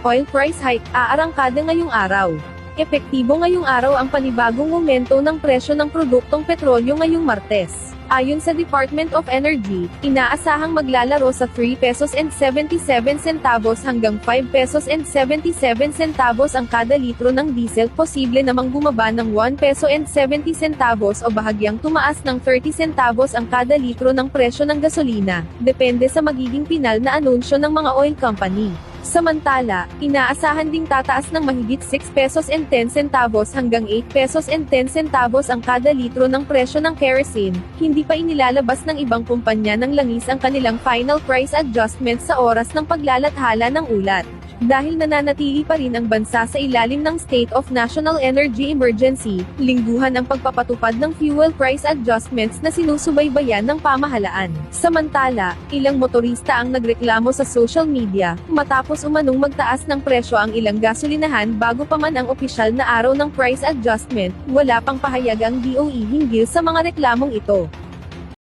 Oil price hike, aarangkada ngayong araw. Epektibo ngayong araw ang panibagong aumento ng presyo ng produktong petrolyo ngayong Martes. Ayon sa Department of Energy, inaasahang maglalaro sa 3 pesos and 77 centavos hanggang 5 pesos and 77 centavos ang kada litro ng diesel, posible namang bumaba ng 1 peso and 70 centavos o bahagyang tumaas ng 30 centavos ang kada litro ng presyo ng gasolina, depende sa magiging pinal na anunsyo ng mga oil company. Samantala, inaasahan ding tataas ng mahigit 6 pesos and 10 centavos hanggang 8 pesos and 10 centavos ang kada litro ng presyo ng kerosene. Hindi pa inilalabas ng ibang kumpanya ng langis ang kanilang final price adjustment sa oras ng paglalathala ng ulat. Dahil nananatili pa rin ang bansa sa ilalim ng State of National Energy Emergency, lingguhan ang pagpapatupad ng fuel price adjustments na sinusubaybayan ng pamahalaan. Samantala, ilang motorista ang nagreklamo sa social media, matapos umanong magtaas ng presyo ang ilang gasolinahan bago pa man ang opisyal na araw ng price adjustment, wala pang pahayag ang DOE hinggil sa mga reklamong ito.